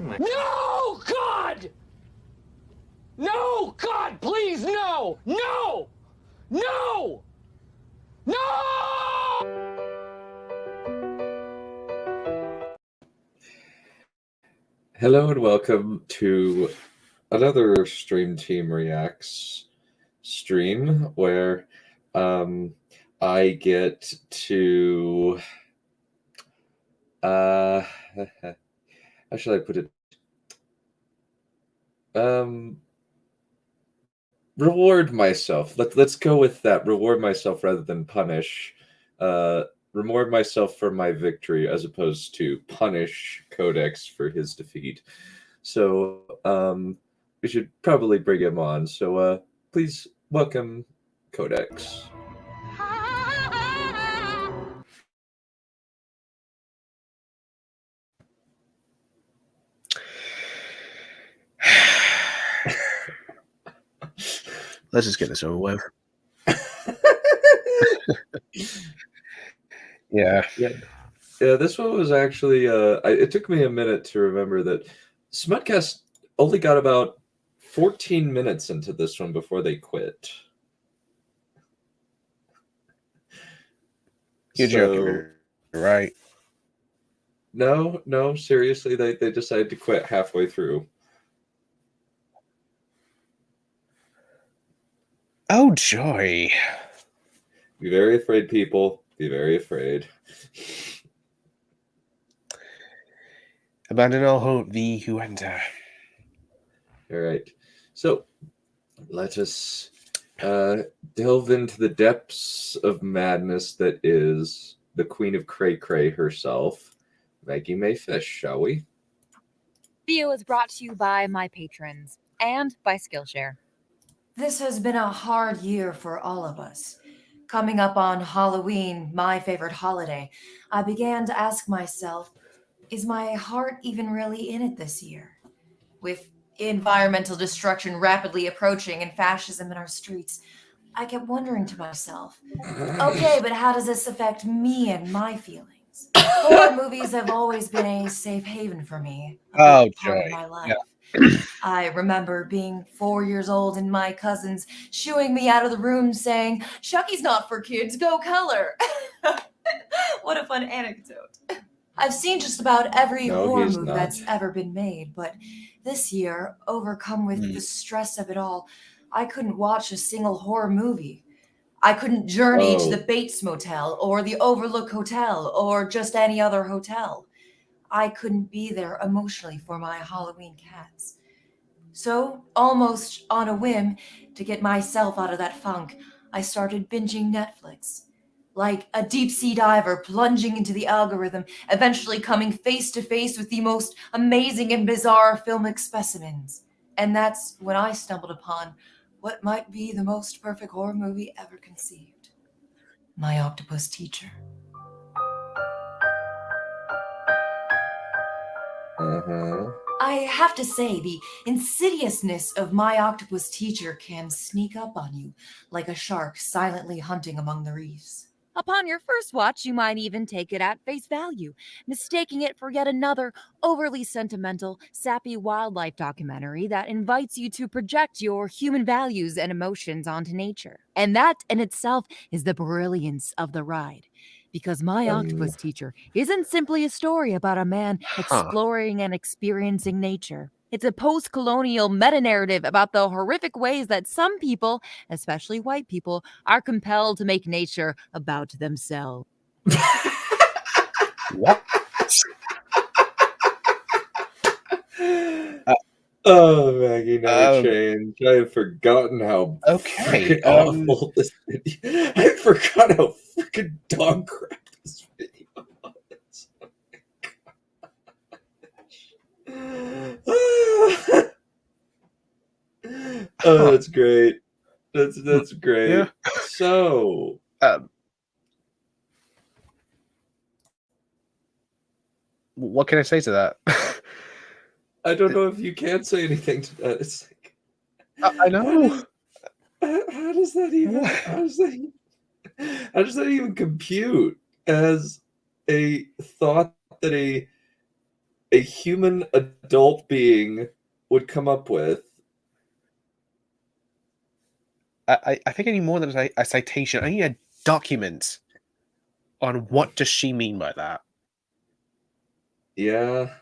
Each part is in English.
my... No, God! No, God, please, no! No! No! No! Hello and welcome to another Streamteam Reacts stream where I get to how should I put it? Reward myself. Let's go with that. Reward myself rather than punish. Reward myself for my victory as opposed to punish Codex for his defeat. So we should probably bring him on. So please welcome Codex. Let's just get this over with. Yeah. This one was actually it took me a minute to remember that Smutcast only got about 14 minutes into this one before they quit. You're joking, right? No, seriously, they decided to quit halfway through. Oh, joy. Be very afraid, people. Be very afraid. Abandon all hope, thee who enter. All right. So let us delve into the depths of madness that is the Queen of Cray Cray herself, Maggie Mae Fish, shall we? Video is brought to you by my patrons and by Skillshare. This has been a hard year for all of us. Coming up on Halloween, my favorite holiday, I began to ask myself, is my heart even really in it this year? With environmental destruction rapidly approaching and fascism in our streets, I kept wondering to myself, okay, but how does this affect me and my feelings? Horror movies have always been a safe haven for me. Oh, part joy. of my life. Yeah. I remember being 4 years old and my cousins shooing me out of the room saying, Chucky's not for kids, go color. What a fun anecdote. I've seen just about every horror movie that's ever been made, but this year, overcome with the stress of it all, I couldn't watch a single horror movie. I couldn't journey to the Bates Motel or the Overlook Hotel or just any other hotel. I couldn't be there emotionally for my Halloween cats. So, almost on a whim, to get myself out of that funk, I started binging Netflix. Like a deep-sea diver plunging into the algorithm, eventually coming face to face with the most amazing and bizarre filmic specimens. And that's when I stumbled upon what might be the most perfect horror movie ever conceived. My Octopus Teacher. I have to say, the insidiousness of My Octopus Teacher can sneak up on you like a shark silently hunting among the reefs. Upon your first watch, you might even take it at face value, mistaking it for yet another overly sentimental, sappy wildlife documentary that invites you to project your human values and emotions onto nature. And that in itself is the brilliance of the ride. Because My Octopus Teacher isn't simply a story about a man exploring and experiencing nature. It's a post-colonial meta-narrative about the horrific ways that some people, especially white people, are compelled to make nature about themselves. What? Oh, Maggie, never change. I have forgotten how okay. awful this video. I forgot how freaking dog crap this video was. Oh, that's great. That's great. Yeah. So, what can I say to that? I don't know if you can say anything to that. It's like, I know. How does that even? How does that even compute as a thought that a a human adult being would come up with. I think I need more than a citation. I need a document on what does she mean by that. Yeah.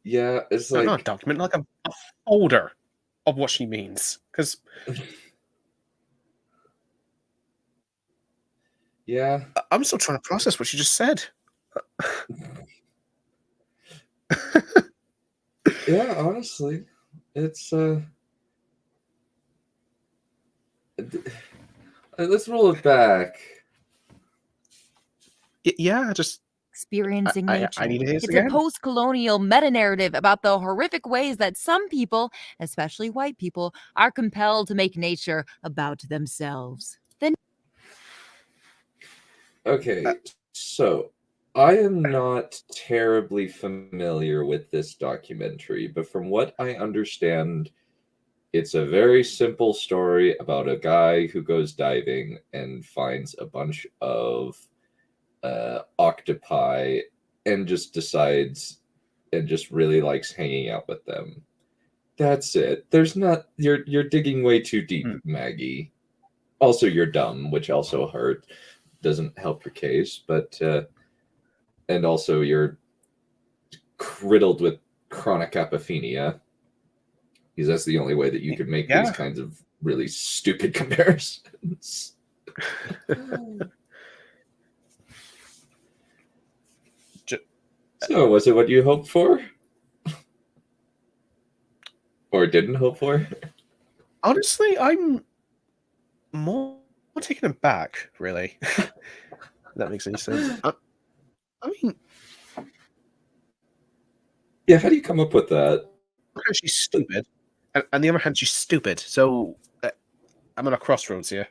Yeah, it's No, like... not a document, like a folder of what she means. Because... yeah. I'm still trying to process what she just said. Yeah, honestly. It's... Let's roll it back. Yeah, just... Experiencing I nature. need to hear this It's again. a post-colonial meta-narrative about the horrific ways that some people, especially white people, are compelled to make nature about themselves. Okay, so I am not terribly familiar with this documentary, but from what I understand, it's a very simple story about a guy who goes diving and finds a bunch of octopi and just decides and just really likes hanging out with them. That's it. There's not... You're digging way too deep, Maggie. Also, you're dumb, which also hurt. Doesn't help your case, but and also you're riddled with chronic apophenia, because that's the only way that you could make these kinds of really stupid comparisons. So, was it what you hoped for? Or didn't hope for? Honestly, I'm more taken aback, really. If that makes any sense. I mean... Yeah, how do you come up with that? She's stupid. And on the other hand, she's stupid. So, I'm at a crossroads here.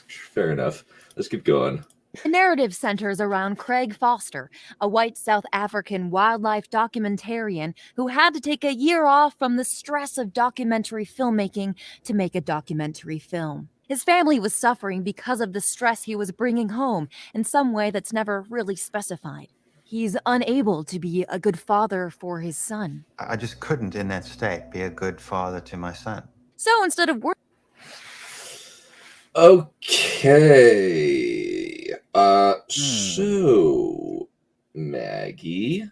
Fair enough. Let's keep going. The narrative centers around Craig Foster, a white South African wildlife documentarian who had to take a year off from the stress of documentary filmmaking to make a documentary film. His family was suffering because of the stress he was bringing home in some way that's never really specified. He's unable to be a good father for his son. I just couldn't, in that state, be a good father to my son. So instead of work... Okay. So, Maggie,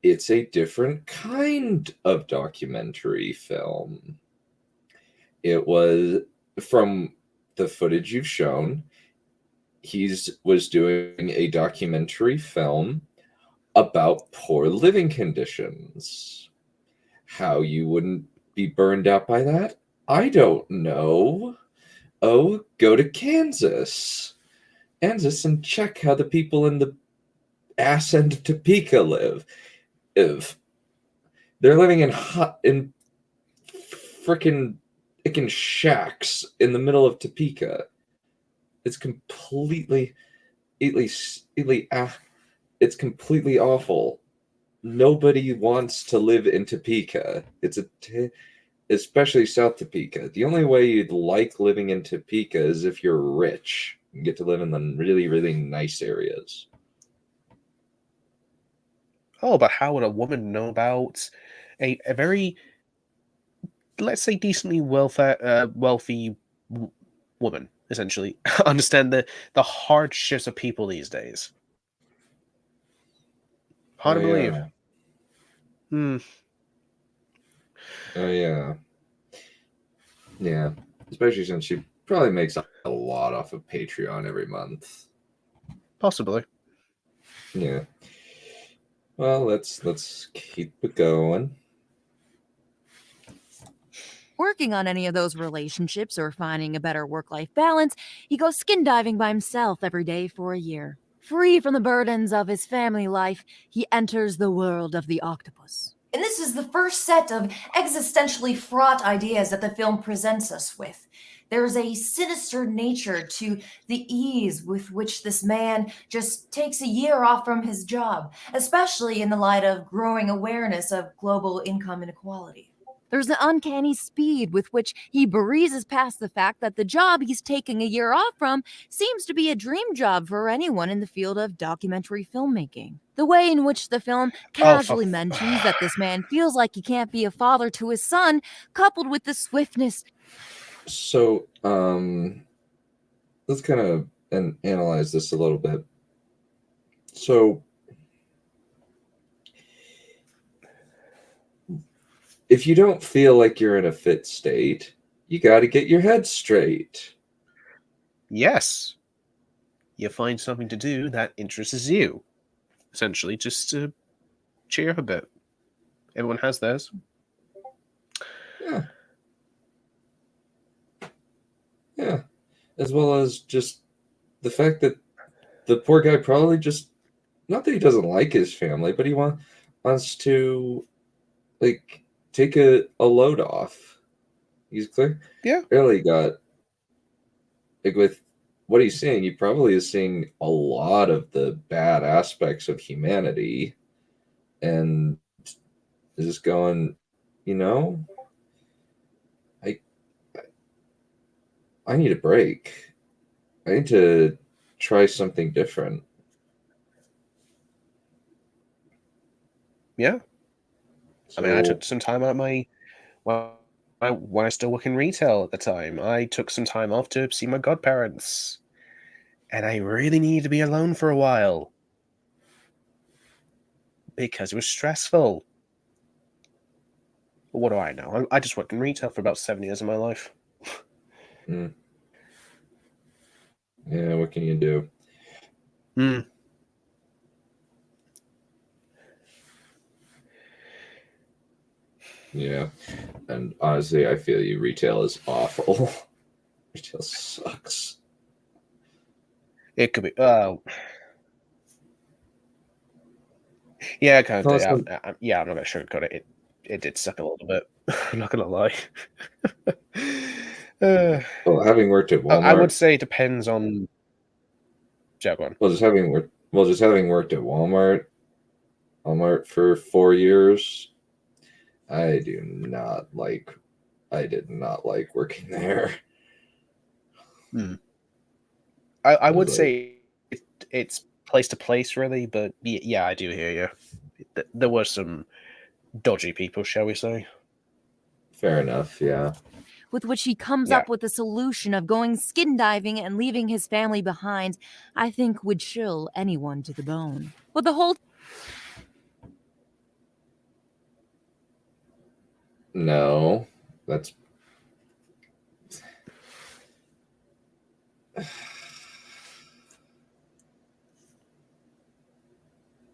it's a different kind of documentary film. It was, from the footage you've shown, was doing a documentary film about poor living conditions. How you wouldn't be burned out by that? I don't know. Oh, go to Kansas and check how the people in the ass end of Topeka live. If they're living in frickin' shacks in the middle of Topeka. It's completely awful. Nobody wants to live in Topeka. Especially South Topeka. The only way you'd like living in Topeka is if you're rich and get to live in the really, really nice areas. Oh, but how would a woman know about a very, let's say, decently wealthy woman, essentially, understand the hardships of people these days? Hard to believe. Oh, yeah. Yeah. Especially since she probably makes a lot off of Patreon every month. Possibly. Yeah. Well, let's keep it going. Working on any of those relationships or finding a better work-life balance, he goes skin diving by himself every day for a year. Free from the burdens of his family life, he enters the world of the octopus. And this is the first set of existentially fraught ideas that the film presents us with. There's a sinister nature to the ease with which this man just takes a year off from his job, especially in the light of growing awareness of global income inequality. There's an uncanny speed with which he breezes past the fact that the job he's taking a year off from seems to be a dream job for anyone in the field of documentary filmmaking. The way in which the film casually mentions that this man feels like he can't be a father to his son, coupled with the swiftness. So, let's kind of analyze this a little bit. So, if you don't feel like you're in a fit state, you got to get your head straight. Yes. You find something to do that interests you. Essentially, just to cheer up a bit. Everyone has theirs. Yeah. Yeah. As well as just the fact that the poor guy probably just, not that he doesn't like his family, but he wants to, like, take a load off. He's clear. Yeah. Really got, like, with what he's seeing, he probably is seeing a lot of the bad aspects of humanity and is just going, you know, I need a break. I need to try something different. Yeah. So, I mean, I took some time out of my... when I still work in retail at the time, I took some time off to see my godparents. And I really needed to be alone for a while. Because it was stressful. But what do I know? I just worked in retail for about 7 years of my life. Yeah, what can you do? Yeah, and honestly, I feel you. Retail is awful. Retail sucks. It could be. Yeah, kind of. Also, yeah, I'm not gonna sugarcoat it. It did suck a little bit. I'm not gonna lie. well, having worked at Walmart, I would say it depends on. Jaguar. Just having worked at Walmart for 4 years, I did not like working there. I would say it's place to place, really, but yeah, I do hear you. There were some dodgy people, shall we say. Fair enough, yeah. With which he comes up with the solution of going skin diving and leaving his family behind, I think would chill anyone to the bone. But the whole... No, that's...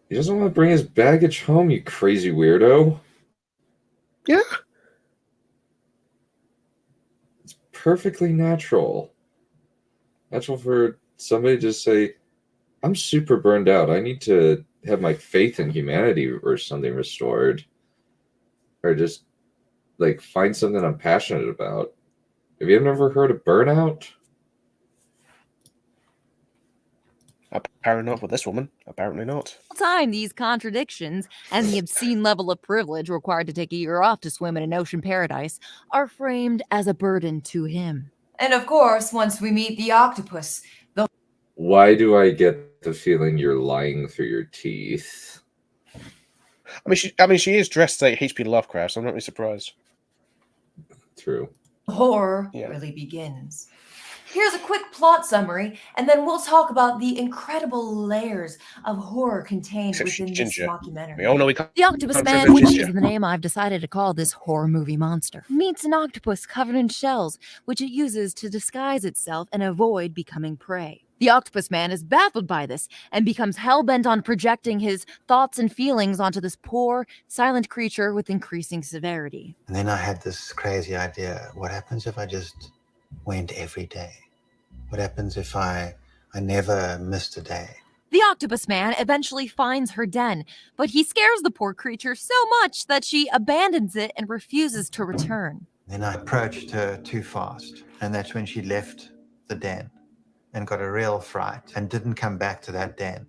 He doesn't want to bring his baggage home, you crazy weirdo. Yeah. It's perfectly natural. Natural for somebody to say, I'm super burned out. I need to have my faith in humanity or something restored. Or just, like, find something I'm passionate about. Have you ever heard of burnout? Apparently not with this woman. Apparently not. Time these contradictions and the obscene level of privilege required to take a year off to swim in an ocean paradise are framed as a burden to him. And of course, once we meet the octopus, Why do I get the feeling you're lying through your teeth? I mean, she is dressed like H.P. Lovecraft, so I'm not really surprised. True. horror really begins. Here's a quick plot summary, and then we'll talk about the incredible layers of horror contained within this documentary. We all know we can't. The Octopus Man, which is the name I've decided to call this horror movie monster, meets an octopus covered in shells, which it uses to disguise itself and avoid becoming prey. The Octopus Man is baffled by this and becomes hell-bent on projecting his thoughts and feelings onto this poor, silent creature with increasing severity. And then I had this crazy idea. What happens if I just went every day? What happens if I never missed a day? The Octopus Man eventually finds her den, but he scares the poor creature so much that she abandons it and refuses to return. Then I approached her too fast, and that's when she left the den and got a real fright and didn't come back to that den.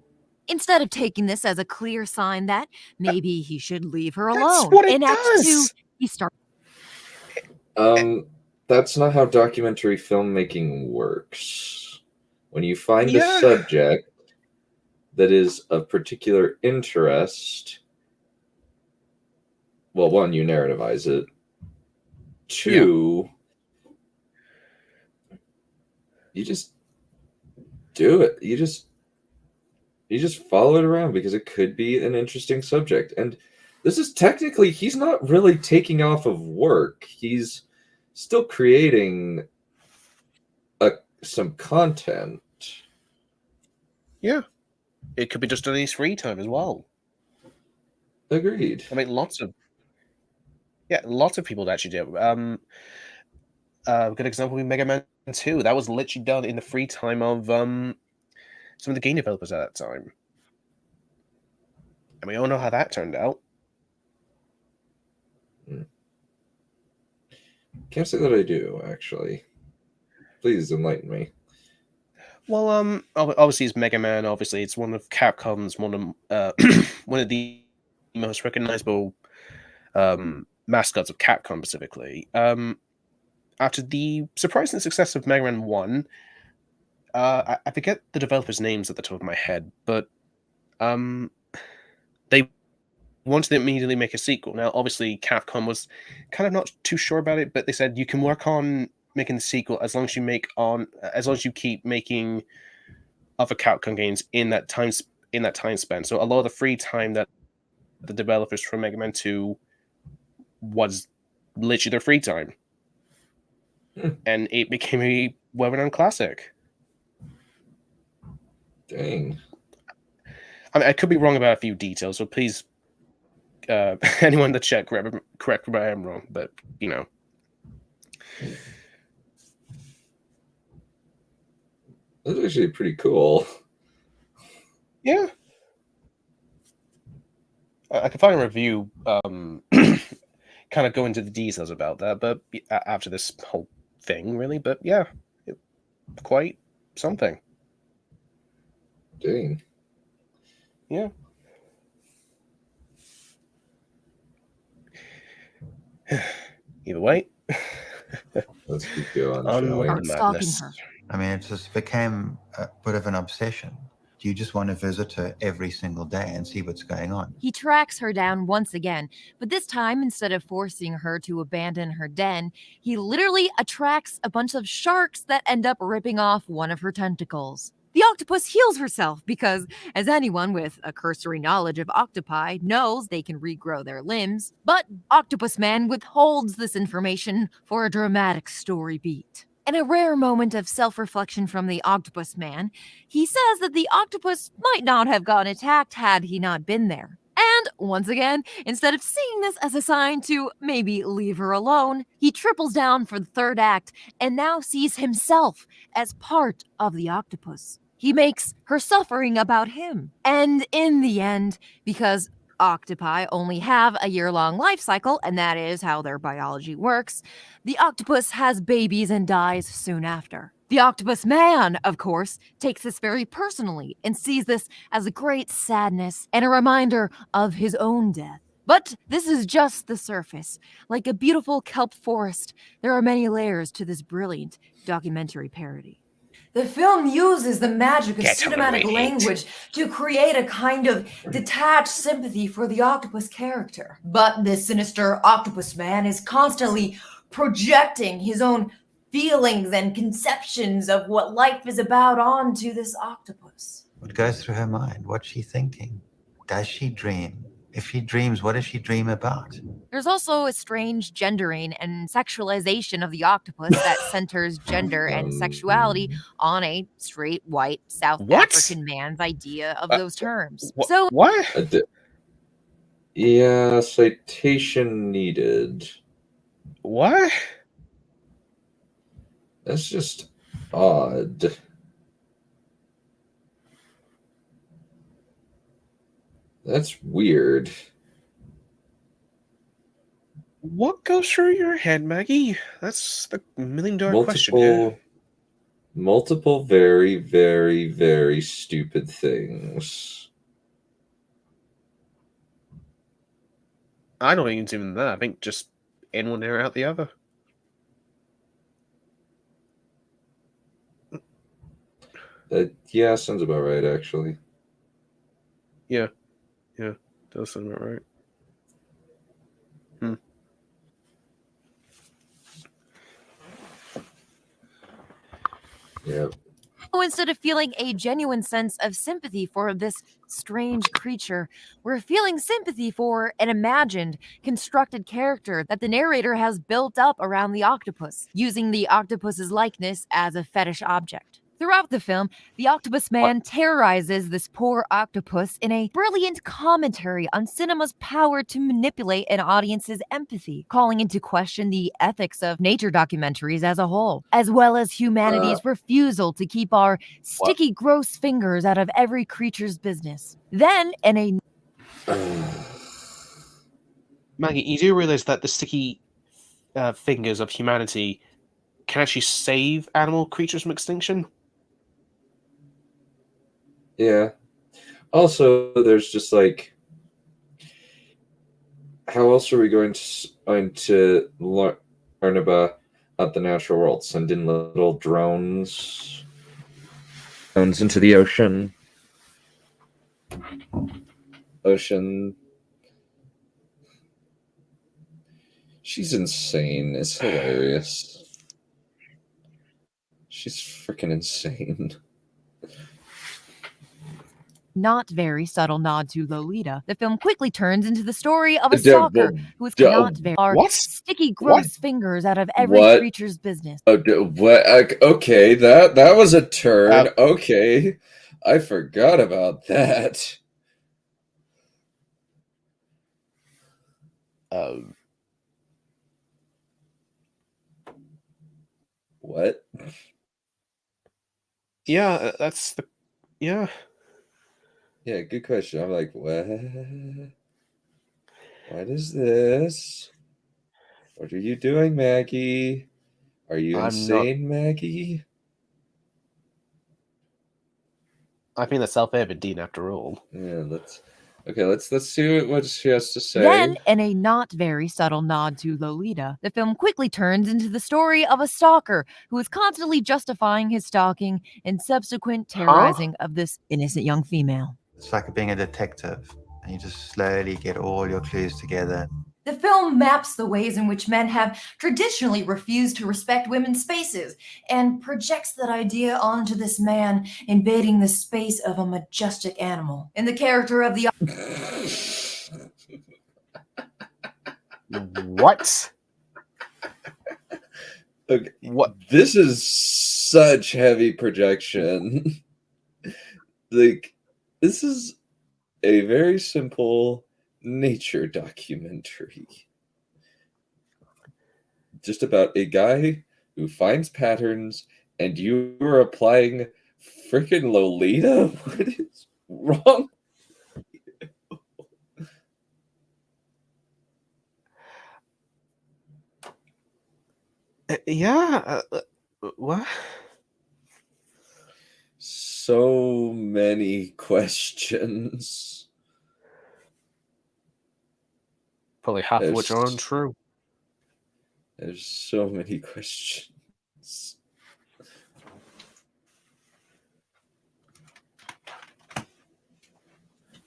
Instead of taking this as a clear sign that maybe he should leave her alone. That's what it In Act does. 2, he starts. That's not how documentary filmmaking works. When you find a Yeah. subject that is of particular interest, well, one, you narrativize it. Two, you just do it. You just follow it around because it could be an interesting subject. And this is technically, he's not really taking off of work. He's still creating some content. Yeah. It could be just on his free time as well. Agreed. I mean, lots of people actually do. Good example would be Mega Man 2. That was literally done in the free time of some of the game developers at that time. And we all know how that turned out. Can't say that I do, actually. Please enlighten me. Well, obviously it's Mega Man. Obviously, it's one of Capcom's one of the most recognizable mascots of Capcom specifically. After the surprising success of Mega Man 1, I forget the developers' names at the top of my head, but they wanted to immediately make a sequel. Now, obviously, Capcom was kind of not too sure about it, but they said you can work on making the sequel as long as you keep making other Capcom games in that time span. So a lot of the free time that the developers from Mega Man 2 was literally their free time. And it became a well-renowned classic. Dang. I mean, I could be wrong about a few details, so please, anyone in the chat, correct me if I am wrong, but, you know. That's actually pretty cool. Yeah. I could find a review, kind of go into the details about that, but after this whole thing, really. But yeah, quite something. Dang. Yeah. Either way. Let's keep going. Start stalking her. I mean, it just became a bit of an obsession. You just want to visit her every single day and see what's going on. He tracks her down once again, but this time, instead of forcing her to abandon her den, he literally attracts a bunch of sharks that end up ripping off one of her tentacles. The octopus heals herself because, as anyone with a cursory knowledge of octopi knows, they can regrow their limbs, but Octopus Man withholds this information for a dramatic story beat. In a rare moment of self-reflection from the Octopus Man, he says that the octopus might not have gotten attacked had he not been there. And, once again, instead of seeing this as a sign to maybe leave her alone, he triples down for the third act and now sees himself as part of the octopus. He makes her suffering about him. And in the end, because octopi only have a year-long life cycle, and that is how their biology works, the octopus has babies and dies soon after. The Octopus Man, of course, takes this very personally and sees this as a great sadness and a reminder of his own death. But this is just the surface. Like a beautiful kelp forest, there are many layers to this brilliant documentary parody. The film uses the magic of Get over cinematic it. language to create a kind of detached sympathy for the octopus character. But this sinister octopus man is constantly projecting his own feelings and conceptions of what life is about onto this octopus. What goes through her mind? What's she thinking? Does she dream? If she dreams, what does she dream about? There's also a strange gendering and sexualization of the octopus that centers gender and sexuality on a straight, white, South African man's idea of those terms. What? Yeah, citation needed. What? That's just odd. That's weird. What goes through your head, Maggie? That's the million-dollar question here. Multiple very, very, very stupid things. I don't think it's even that. I think just in one ear, out the other. Yeah, sounds about right, actually. Yeah, does sound about right. Yeah. So instead of feeling a genuine sense of sympathy for this strange creature, we're feeling sympathy for an imagined, constructed character that the narrator has built up around the octopus, using the octopus's likeness as a fetish object. Throughout the film, the octopus man terrorizes this poor octopus in a brilliant commentary on cinema's power to manipulate an audience's empathy, calling into question the ethics of nature documentaries as a whole, as well as humanity's refusal to keep our sticky, gross fingers out of every creature's business. Then, in a Maggie, you do realize that the sticky fingers of humanity can actually save animal creatures from extinction? Yeah. Also, there's just like, how else are we going to learn about the natural world? Send in little drones into the ocean. She's insane. It's hilarious. She's freaking insane. not very subtle nod to Lolita, the film quickly turns into the story of a stalker who is not very sticky, gross fingers out of every creature's business. Okay, that was a turn. Okay, I forgot about that. What? Yeah, that's the. Yeah. Yeah, good question. I'm like, what? What is this? What are you doing, Maggie? Are you insane, Maggie? I think that's self-evident, Dean, after all. Yeah, let's see what she has to say. Then, in a not very subtle nod to Lolita, the film quickly turns into the story of a stalker who is constantly justifying his stalking and subsequent terrorizing of this innocent young female. It's like being a detective, and you just slowly get all your clues together. The film maps the ways in which men have traditionally refused to respect women's spaces and projects that idea onto this man invading the space of a majestic animal. In the character of the... What? Okay, what? This is such heavy projection. Like, this is a very simple nature documentary. Just about a guy who finds patterns, and you are applying freaking Lolita? What is wrong? What? So many questions. Probably half of which are untrue. There's so many questions.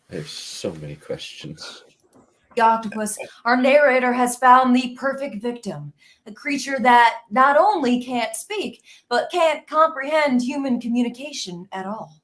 There's so many questions. The octopus, our narrator has found the perfect victim, a creature that not only can't speak, but can't comprehend human communication at all.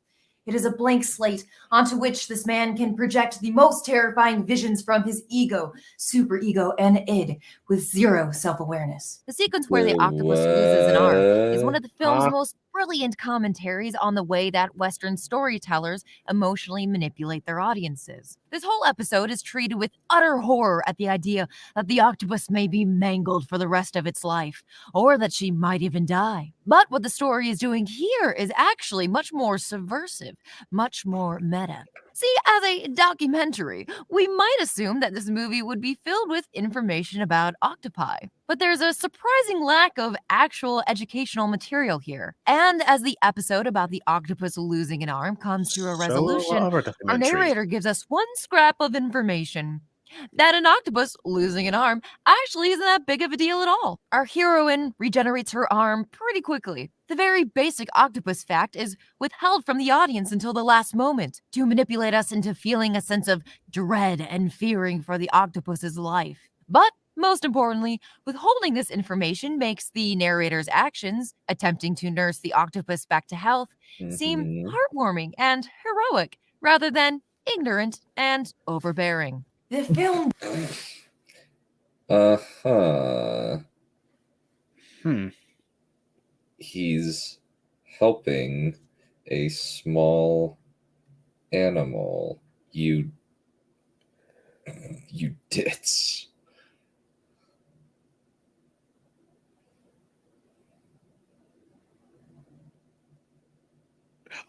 It is a blank slate onto which this man can project the most terrifying visions from his ego, superego, and id, with zero self-awareness. The sequence where the octopus loses an arm is one of the film's most brilliant commentaries on the way that Western storytellers emotionally manipulate their audiences. This whole episode is treated with utter horror at the idea that the octopus may be mangled for the rest of its life, or that she might even die. But what the story is doing here is actually much more subversive, much more meta. See, as a documentary, we might assume that this movie would be filled with information about octopi. But there's a surprising lack of actual educational material here. And as the episode about the octopus losing an arm comes to a resolution, our narrator gives us one scrap of information. that an octopus losing an arm actually isn't that big of a deal at all. Our heroine regenerates her arm pretty quickly. The very basic octopus fact is withheld from the audience until the last moment to manipulate us into feeling a sense of dread and fearing for the octopus's life. But most importantly, withholding this information makes the narrator's actions, attempting to nurse the octopus back to health, seem heartwarming and heroic rather than ignorant and overbearing. The film. He's helping a small animal. You ditz.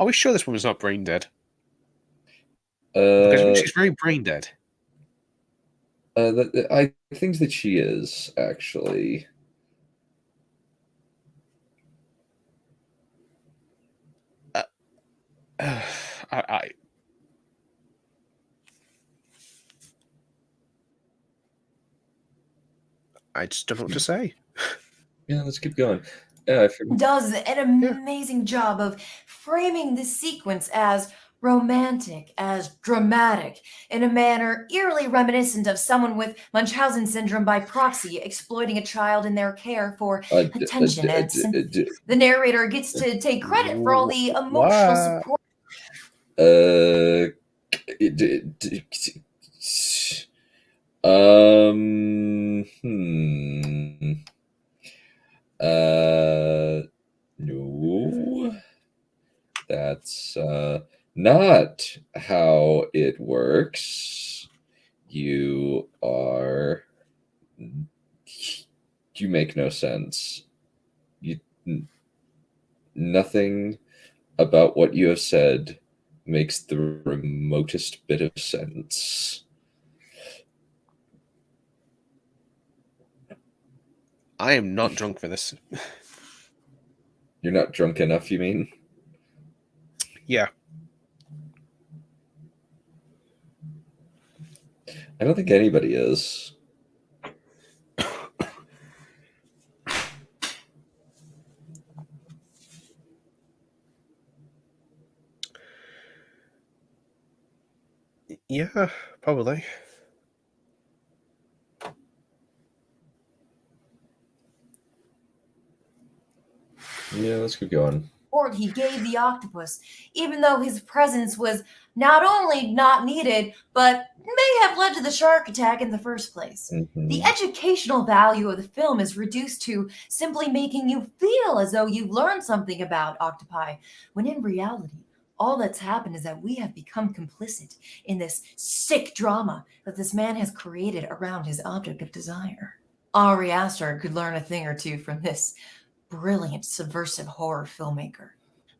Are we sure this woman's not brain dead? Because she's very brain dead. I think that she is, actually. I just don't know what to say. Yeah, let's keep going. Yeah, does an amazing job of framing the sequence as romantic, as dramatic, in a manner eerily reminiscent of someone with Munchausen syndrome by proxy, exploiting a child in their care for attention and sympathy. The narrator gets to take credit for all the emotional support. No, that's not how it works. You make no sense. Nothing about what you have said makes the remotest bit of sense. I am not drunk for this. You're not drunk enough, you mean? Yeah. I don't think anybody is. Yeah, probably. Yeah, let's keep going. He gave the octopus, even though his presence was not only not needed, but may have led to the shark attack in the first place. The educational value of the film is reduced to simply making you feel as though you've learned something about octopi, when in reality, all that's happened is that we have become complicit in this sick drama that this man has created around his object of desire. Ari Aster could learn a thing or two from this brilliant subversive horror filmmaker.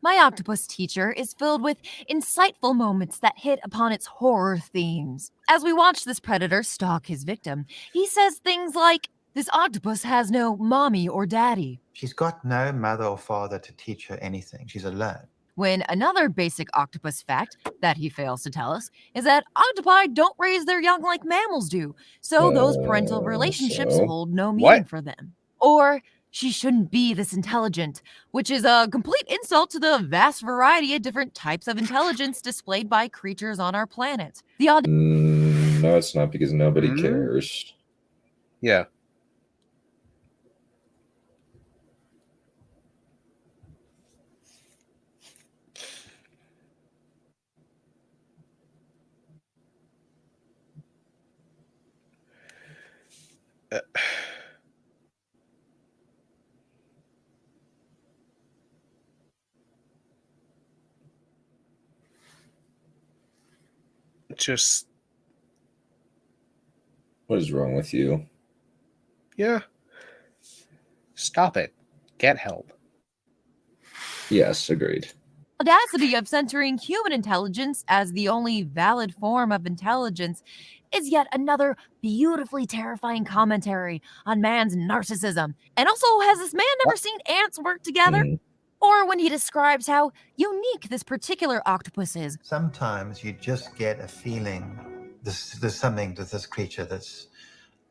My octopus teacher is filled with insightful moments that hit upon its horror themes. As we watch this predator stalk his victim, he says things like, "This octopus has no mommy or daddy." She's got no mother or father to teach her anything. She's alone. When another basic octopus fact that he fails to tell us is that octopi don't raise their young like mammals do, so those parental relationships hold no meaning for them. Or, "She shouldn't be this intelligent," which is a complete insult to the vast variety of different types of intelligence displayed by creatures on our planet. No, it's not, because nobody cares. Yeah. Just... What is wrong with you? Yeah. Stop it. Get help. Yes, agreed. Audacity of centering human intelligence as the only valid form of intelligence is yet another beautifully terrifying commentary on man's narcissism. And also, has this man never seen ants work together? Or when he describes how unique this particular octopus is. Sometimes you just get a feeling there's something with this creature that's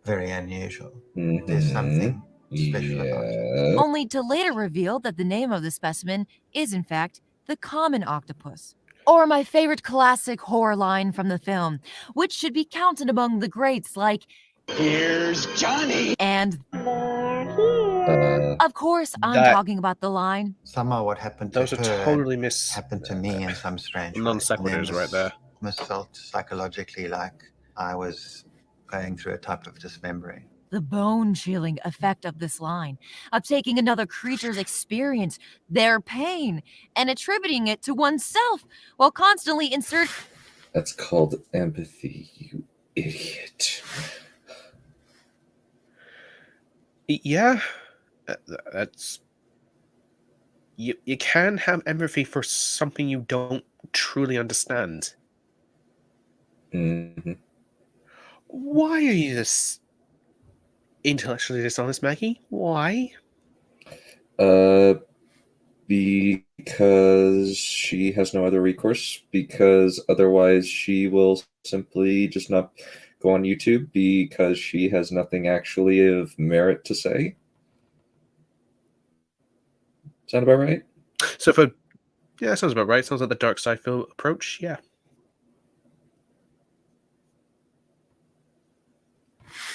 very unusual. Mhm. There's something special about it. Yeah. Only to later reveal that the name of the specimen is, in fact, the common octopus. Or my favorite classic horror line from the film, which should be counted among the greats like, Here's Johnny! And Uh, of course, I'm That- talking about the line, Somehow what happened to Those are her totally happened to me in some strange way. non And then sequiturs right there. This felt psychologically like I was going through a type of dismembering. the bone-chilling effect of this line, of taking another creature's experience, their pain, and attributing it to oneself, while constantly that's called empathy, you idiot. Yeah, that's you can have empathy for something you don't truly understand. Mhm. Why are you this intellectually dishonest, Maggie? Why? Because she has no other recourse, because otherwise she will simply just not go on YouTube, because she has nothing actually of merit to say. Sound about right? So yeah, sounds about right. Sounds like the dark side approach. Yeah.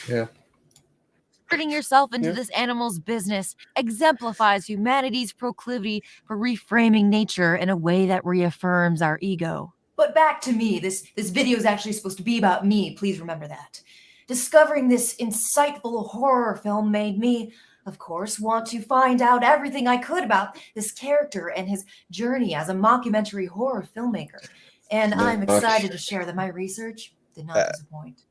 Yeah. inserting yourself into Yeah. this animal's business exemplifies humanity's proclivity for reframing nature in a way that reaffirms our ego. But back to me. This video is actually supposed to be about me. Please remember that. Discovering this insightful horror film made me, of course, want to find out everything I could about this character and his journey as a mockumentary horror filmmaker. And I'm excited to share that my research did not disappoint.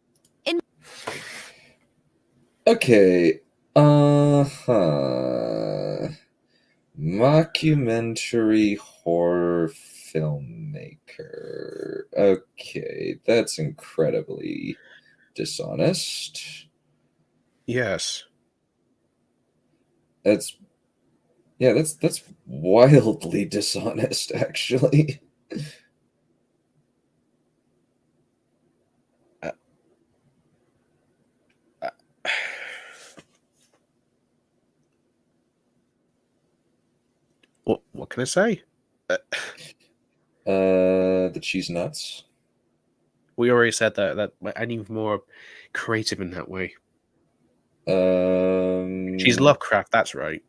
Okay. Mockumentary horror filmmaker. Okay, that's incredibly dishonest. Yes. That's wildly dishonest, actually. What can I say? That she's nuts. We already said that I need more creative in that way. She's Lovecraft, that's right.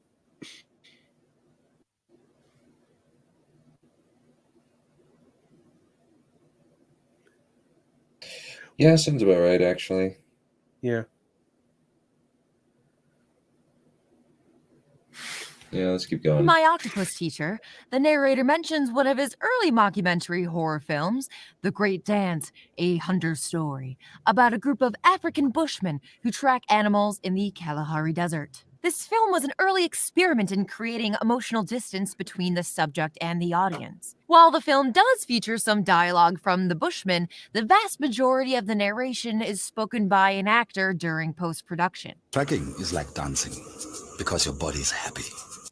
Yeah, sounds about right, actually. Yeah. Yeah, let's keep going. My octopus teacher, the narrator mentions one of his early mockumentary horror films, The Great Dance, a hunter's story, about a group of African bushmen who track animals in the Kalahari Desert. This film was an early experiment in creating emotional distance between the subject and the audience. While the film does feature some dialogue from the Bushmen, the vast majority of the narration is spoken by an actor during post-production. Tracking is like dancing because your body is happy.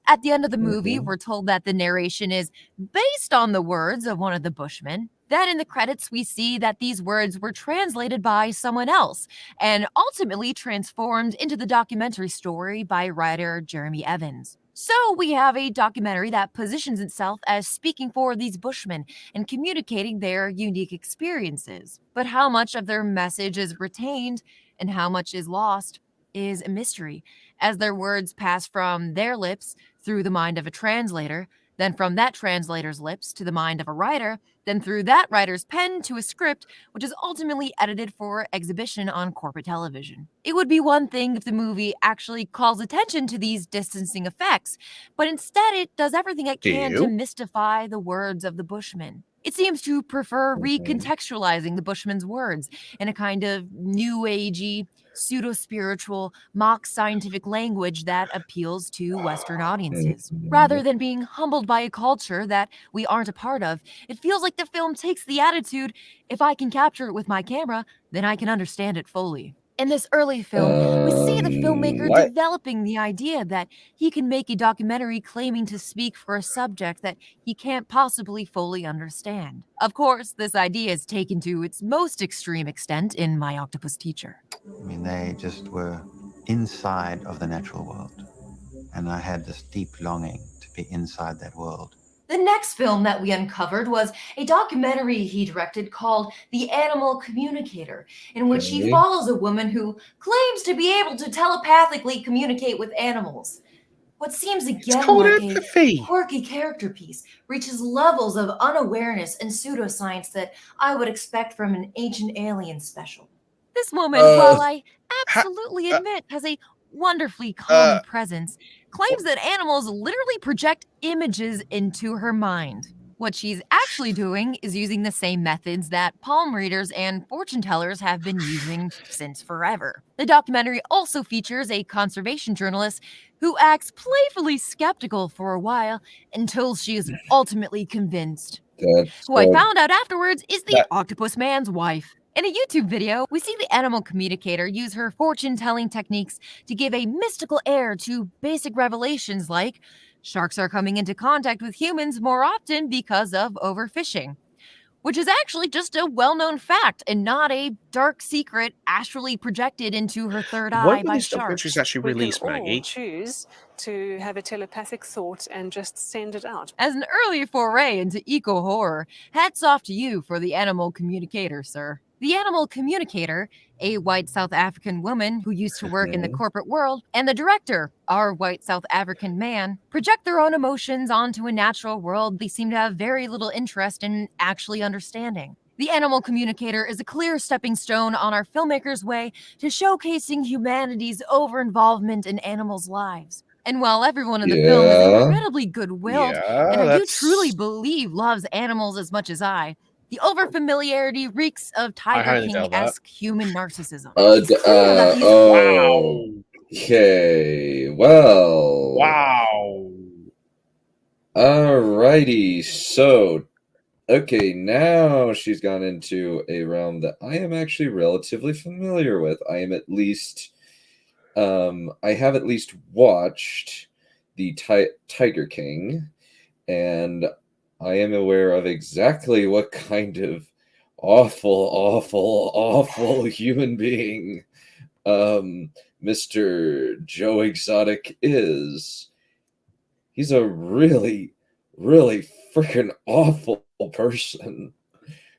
At the end of the movie, we're told that the narration is based on the words of one of the Bushmen. Then in the credits, we see that these words were translated by someone else and ultimately transformed into the documentary story by writer Jeremy Evans. So we have a documentary that positions itself as speaking for these Bushmen and communicating their unique experiences. But how much of their message is retained and how much is lost is a mystery, as their words pass from their lips through the mind of a translator, then from that translator's lips to the mind of a writer, then through that writer's pen to a script, which is ultimately edited for exhibition on corporate television. It would be one thing if the movie actually calls attention to these distancing effects, but instead it does everything it can to mystify the words of the Bushmen. It seems to prefer recontextualizing the Bushman's words in a kind of new agey, pseudo-spiritual, mock-scientific language that appeals to Western audiences. Rather than being humbled by a culture that we aren't a part of, it feels like the film takes the attitude, if I can capture it with my camera, then I can understand it fully. In this early film, we see the filmmaker What? developing the idea that he can make a documentary claiming to speak for a subject that he can't possibly fully understand. Of course, this idea is taken to its most extreme extent in My Octopus Teacher. I mean, they just were inside of the natural world. And I had this deep longing to be inside that world. The next film that we uncovered was a documentary he directed called The Animal Communicator, in which he Okay. follows a woman who claims to be able to telepathically communicate with animals. What seems It's again called like empathy. a quirky character piece reaches levels of unawareness and pseudoscience that I would expect from an ancient alien special. This woman, while I absolutely admit has a wonderfully calming presence, claims that animals literally project images into her mind. What she's actually doing is using the same methods that palm readers and fortune tellers have been using since forever. The documentary also features a conservation journalist who acts playfully skeptical for a while until she is ultimately convinced. Who I found out afterwards is the octopus man's wife. In a YouTube video, we see the animal communicator use her fortune-telling techniques to give a mystical air to basic revelations like sharks are coming into contact with humans more often because of overfishing, which is actually just a well-known fact and not a dark secret astrally projected into her third eye When were by these sharks. documentaries actually We released, can all Maggie? choose to have a telepathic thought and just send it out. As an early foray into eco-horror, hats off to you for the animal communicator, sir. The animal communicator, a white South African woman who used to work in the corporate world, and the director, our white South African man, project their own emotions onto a natural world they seem to have very little interest in actually understanding. The animal communicator is a clear stepping stone on our filmmakers' way to showcasing humanity's over-involvement in animals' lives. And while everyone in the film is incredibly good-willed, and I do truly believe loves animals as much as I, the overfamiliarity reeks of Tiger highly doubt that. King-esque human narcissism. It's clear that these Okay, well. Wow. Alrighty, so okay, now she's gone into a realm that I am actually relatively familiar with. I am at least, I have at least watched the Tiger King, and I am aware of exactly what kind of awful human being Mr. Joe Exotic is. He's a really freaking awful person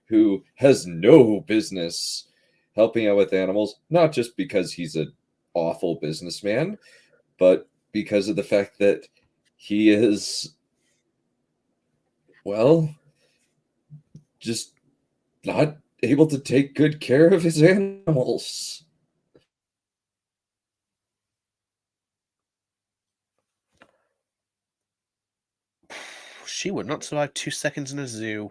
who has no business helping out with animals, not just because he's an awful businessman, but because of the fact that he is, well, just not able to take good care of his animals. She would not survive 2 seconds in a zoo.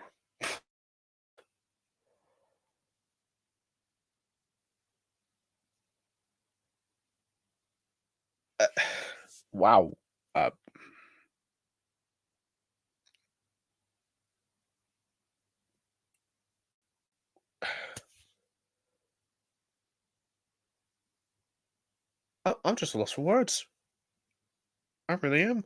Wow. I'm just lost for words. I really am.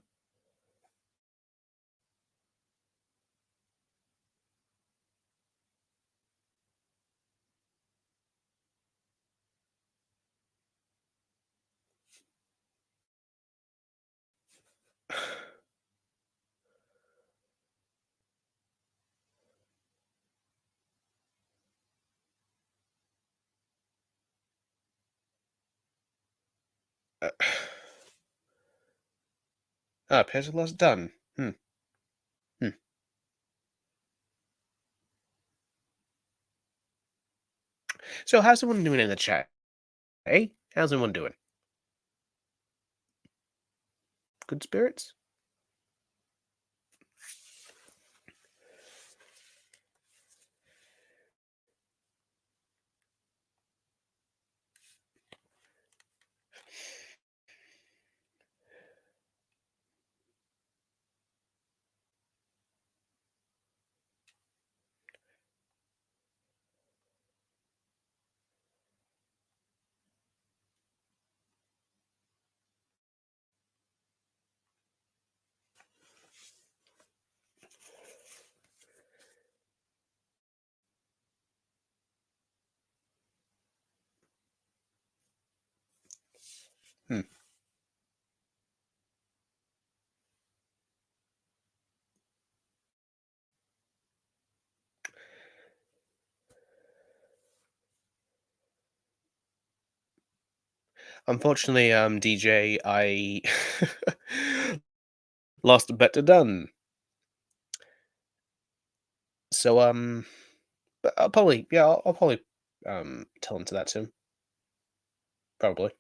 Pencil done. So how's everyone doing in the chat? Hey, how's everyone doing? Good spirits? Unfortunately, DJ, I lost a bet to done. So, but I'll probably, yeah, I'll probably, tell him to that soon. Probably.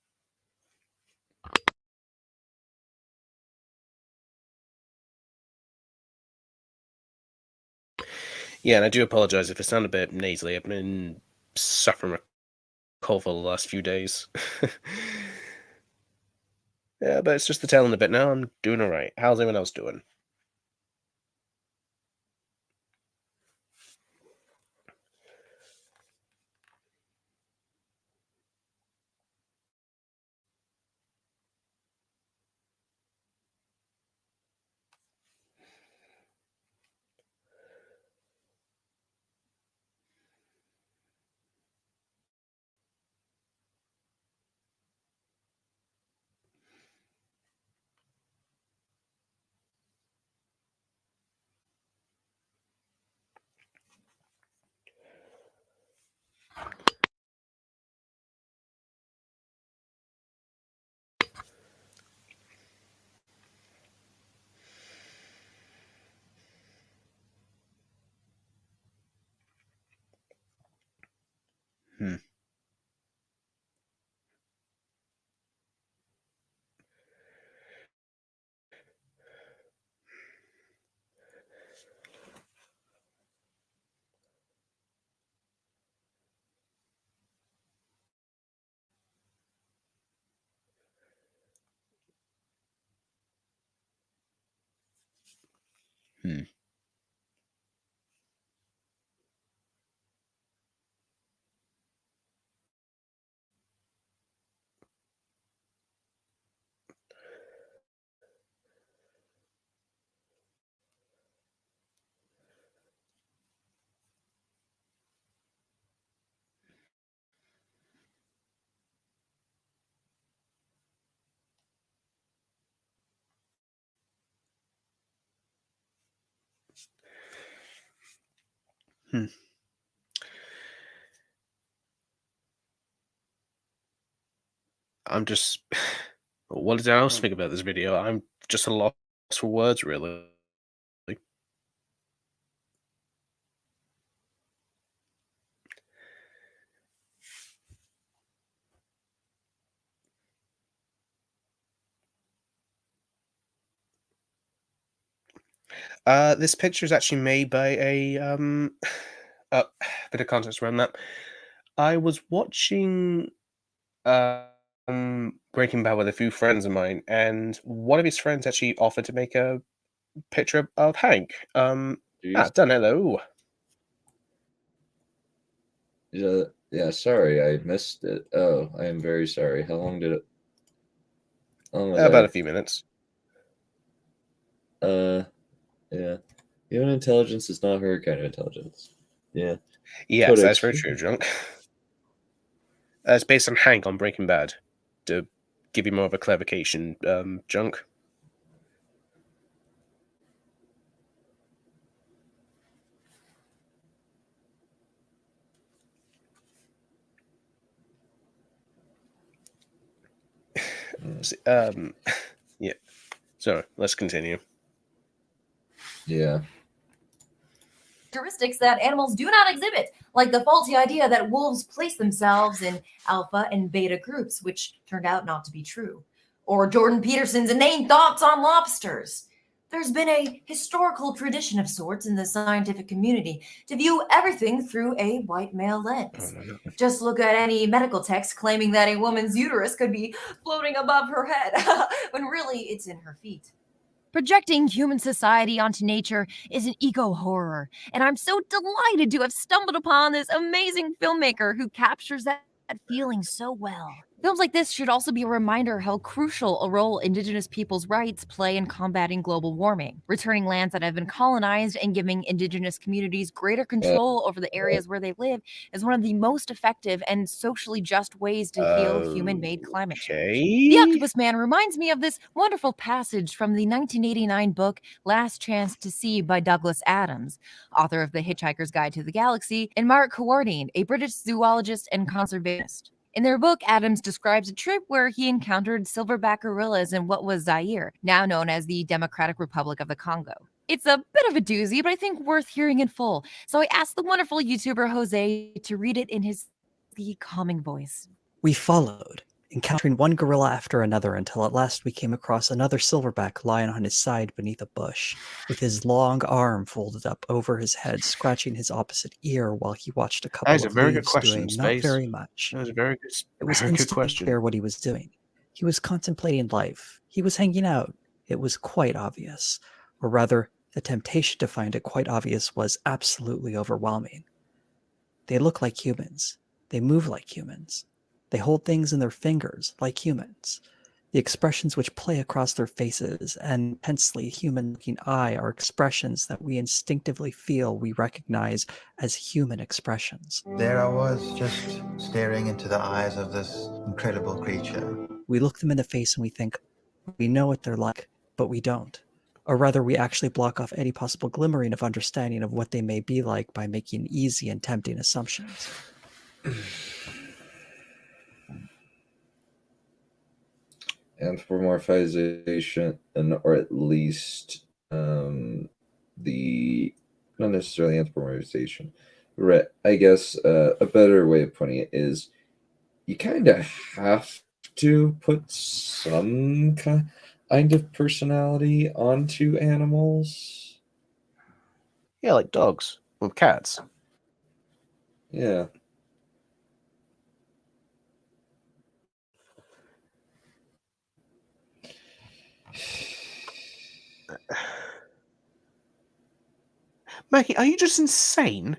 Yeah, and I do apologize if I sound a bit nasally. I've been suffering a cold for the last few days. Yeah, but it's just the tail end of it now. I'm doing alright. How's everyone else doing? Hmm. Hmm. Hmm. I'm just... What did I else think about this video? I'm just a loss for words, really. This picture is actually made by a bit of context around that. I was watching Breaking Bad with a few friends of mine, and one of his friends actually offered to make a picture of Hank. Done. Hello. Yeah, sorry, I missed it. Oh, I am very sorry. How long did it? About a few minutes. Yeah. Human intelligence is not her kind of intelligence. Yeah. Yes, Codex. that's very true, Junk. It's based on Hank on Breaking Bad, to give you more of a clarification, Junk. Yeah. So let's continue. Yeah. Characteristics that animals do not exhibit, like the faulty idea that wolves place themselves in alpha and beta groups, which turned out not to be true, or Jordan Peterson's inane thoughts on lobsters. There's been a historical tradition of sorts in the scientific community to view everything through a white male lens. Oh, no. Just look at any medical text claiming that a woman's uterus could be floating above her head, when really it's in her feet. Projecting human society onto nature is an eco-horror, and I'm so delighted to have stumbled upon this amazing filmmaker who captures that feeling so well. Films like this should also be a reminder how crucial a role Indigenous peoples' rights play in combating global warming. Returning lands that have been colonized and giving Indigenous communities greater control over the areas where they live is one of the most effective and socially just ways to heal human-made climate change. The Octopus Man reminds me of this wonderful passage from the 1989 book Last Chance to See by Douglas Adams, author of The Hitchhiker's Guide to the Galaxy, and Mark Cowardine, a British zoologist and conservationist. In their book, Adams describes a trip where he encountered silverback gorillas in what was Zaire, now known as the Democratic Republic of the Congo. It's a bit of a doozy, but I think worth hearing in full, so I asked the wonderful YouTuber Jose to read it in his calming voice. We followed, encountering one gorilla after another until at last we came across another silverback lying on his side beneath a bush, with his long arm folded up over his head, scratching his opposite ear while he watched a couple of leaves doing not very much. That was a very good, It was very good instantly question. clear what he was doing. He was contemplating life. He was hanging out. It was quite obvious. Or rather, the temptation to find it quite obvious was absolutely overwhelming. They look like humans. They move like humans. They hold things in their fingers like humans. The expressions which play across their faces and intensely human-looking eye are expressions that we instinctively feel we recognize as human expressions. There I was, just staring into the eyes of this incredible creature. We look them in the face and we think, we know what they're like, but we don't. Or rather, we actually block off any possible glimmering of understanding of what they may be like by making easy and tempting assumptions. Anthropomorphization, or at least the not necessarily anthropomorphization. I guess a better way of putting it is you kind of have to put some kind of personality onto animals. Yeah, like dogs with cats. Yeah. Maggie, are you just insane?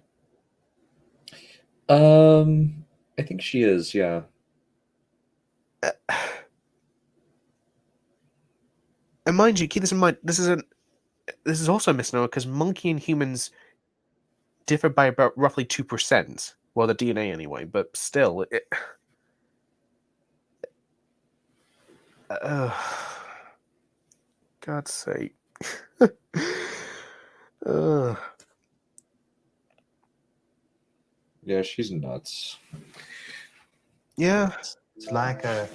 I think she is, yeah. And mind you, keep this in mind. This is also a misnomer because monkey and humans differ by about roughly 2%. Well, the DNA anyway, but still, God's sake. Yeah, she's nuts. Yeah. It's like a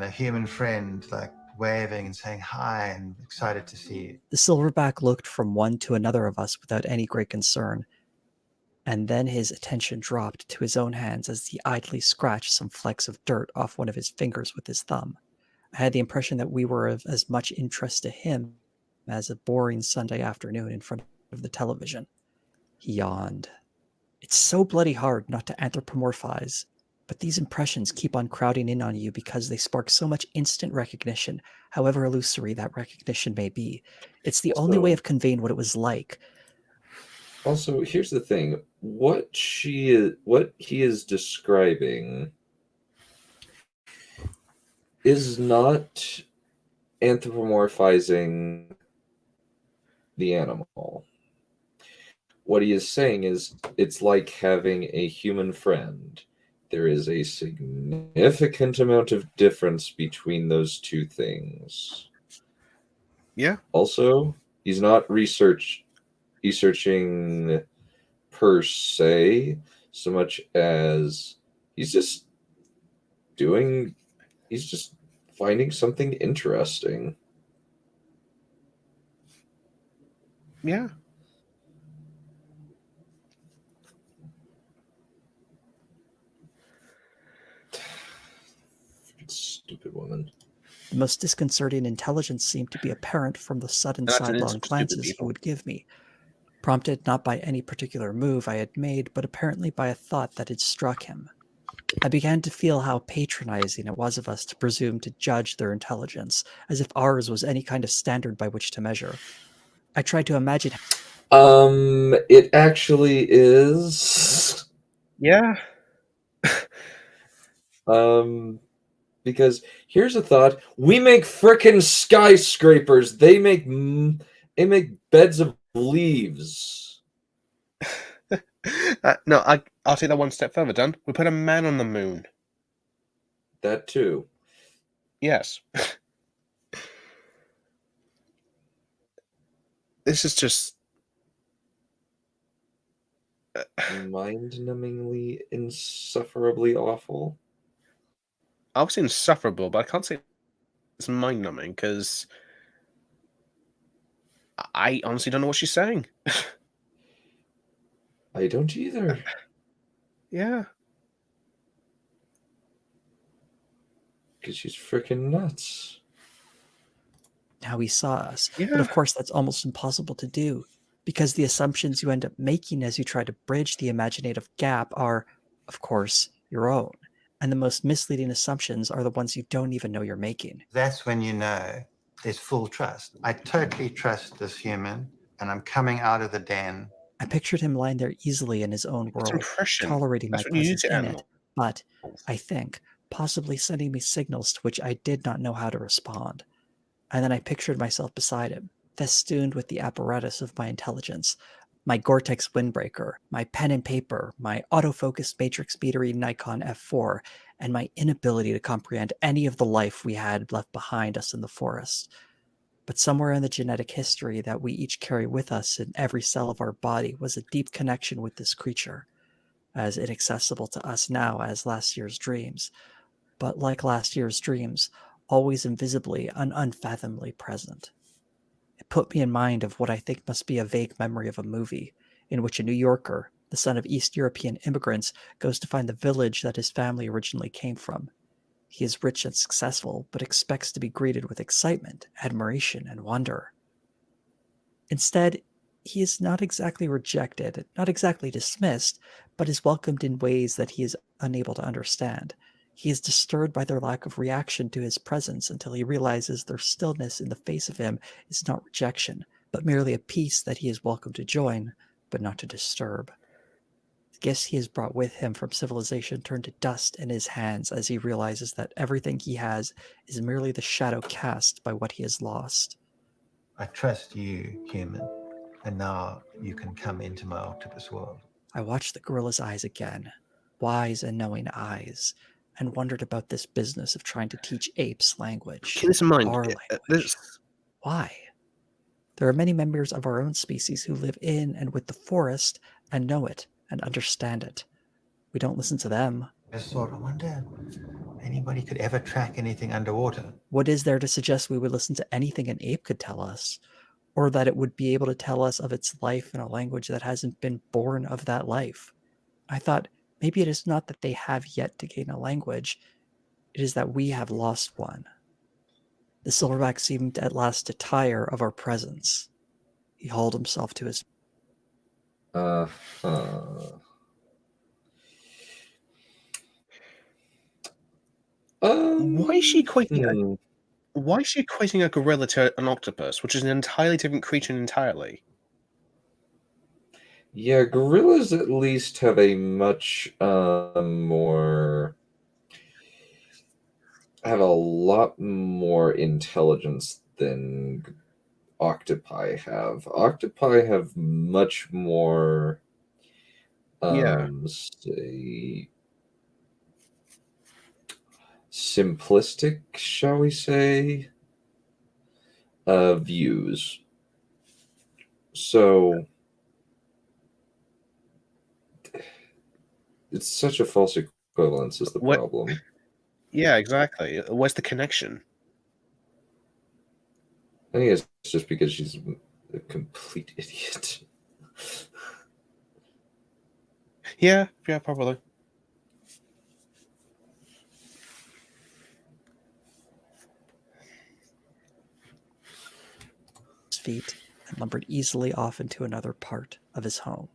human friend, like waving and saying hi and excited to see you. The silverback looked from one to another of us without any great concern, and then his attention dropped to his own hands as he idly scratched some flecks of dirt off one of his fingers with his thumb. I had the impression that we were of as much interest to him as a boring Sunday afternoon in front of the television. He yawned. It's so bloody hard not to anthropomorphize, but these impressions keep on crowding in on you because they spark so much instant recognition, however illusory that recognition may be. It's the only way of conveying what it was like. Also, here's the thing. What he is describing is not anthropomorphizing the animal. What he is saying is it's like having a human friend. There is a significant amount of difference between those two things. Yeah. Also, he's not researching per se so much as he's just finding something interesting. Yeah. Stupid woman. The most disconcerting intelligence seemed to be apparent from the sudden sidelong glances he would give me, prompted not by any particular move I had made, but apparently by a thought that had struck him. I began to feel how patronizing it was of us to presume to judge their intelligence, as if ours was any kind of standard by which to measure. I tried to imagine... It actually is... Yeah. Because here's a thought: we make frickin' skyscrapers. They make beds of leaves. No, I'll take that one step further, Dan. We put a man on the moon. That too. Yes. This is just mind-numbingly, insufferably awful. I was insufferable, but I can't say it's mind-numbing because I honestly don't know what she's saying. I don't either. Yeah. Because she's freaking nuts. How he saw us. Yeah. But of course, that's almost impossible to do, because the assumptions you end up making as you try to bridge the imaginative gap are, of course, your own. And the most misleading assumptions are the ones you don't even know you're making. That's when you know there's full trust. I totally trust this human, and I'm coming out of the den. I pictured him lying there easily in his own world, impression. tolerating my That's what you use presence it, in Annals. it, but I think possibly sending me signals to which I did not know how to respond. And then I pictured myself beside him, festooned with the apparatus of my intelligence, my Gore-Tex windbreaker, my pen and paper, my autofocus matrix metery Nikon F4, and my inability to comprehend any of the life we had left behind us in the forest. But somewhere in the genetic history that we each carry with us in every cell of our body was a deep connection with this creature, as inaccessible to us now as last year's dreams, but like last year's dreams, always invisibly and unfathomably present. It put me in mind of what I think must be a vague memory of a movie, in which a New Yorker, the son of East European immigrants, goes to find the village that his family originally came from. He is rich and successful, but expects to be greeted with excitement, admiration, and wonder. Instead, he is not exactly rejected, not exactly dismissed, but is welcomed in ways that he is unable to understand. He is disturbed by their lack of reaction to his presence until he realizes their stillness in the face of him is not rejection, but merely a peace that he is welcome to join, but not to disturb. The gifts he has brought with him from civilization turn to dust in his hands as he realizes that everything he has is merely the shadow cast by what he has lost. I trust you, human, and now you can come into my octopus world. I watched the gorilla's eyes again, wise and knowing eyes, and wondered about this business of trying to teach apes language. Keep this in mind. Our language. Why? There are many members of our own species who live in and with the forest and know it and understand it. We don't listen to them. I just thought, I wonder if anybody could ever track anything underwater. What is there to suggest we would listen to anything an ape could tell us? Or that it would be able to tell us of its life in a language that hasn't been born of that life? I thought, maybe it is not that they have yet to gain a language, it is that we have lost one. The silverback seemed at last to tire of our presence. He hauled himself to his... Why is she equating a gorilla to an octopus, which is an entirely different creature entirely? Yeah, gorillas at least have a much more... have a lot more intelligence than octopi have. Octopi have much more, say, simplistic, shall we say, views. So it's such a false equivalence is the problem. Yeah, exactly. Where's the connection? I think it's just because she's a complete idiot. Yeah, probably. his feet and lumbered easily off into another part of his home.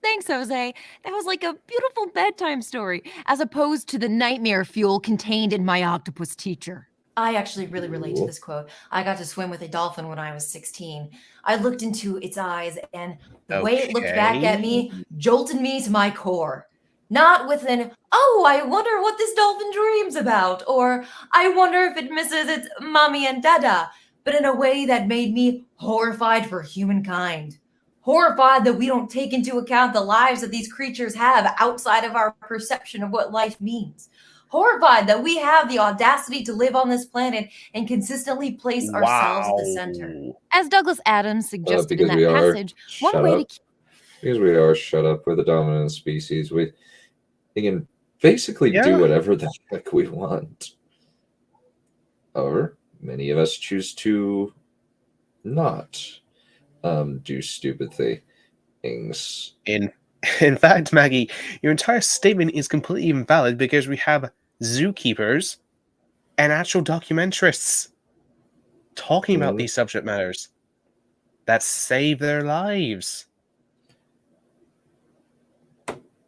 Thanks, Jose. That was like a beautiful bedtime story, as opposed to the nightmare fuel contained in my octopus teacher. I actually really relate to this quote. I got to swim with a dolphin when I was 16. I looked into its eyes, and the way it looked back at me jolted me to my core. Not with an, oh, I wonder what this dolphin dreams about, or I wonder if it misses its mommy and dada, but in a way that made me horrified for humankind. Horrified that we don't take into account the lives that these creatures have outside of our perception of what life means. Horrified that we have the audacity to live on this planet and consistently place ourselves at the center. As Douglas Adams suggested in because that we are passage, one way to keep because we are shut up. We're the dominant species. We can basically do whatever the heck we want. However, many of us choose to not do stupid things. In fact, Maggie, your entire statement is completely invalid because we have zookeepers and actual documentarists talking about these subject matters that save their lives.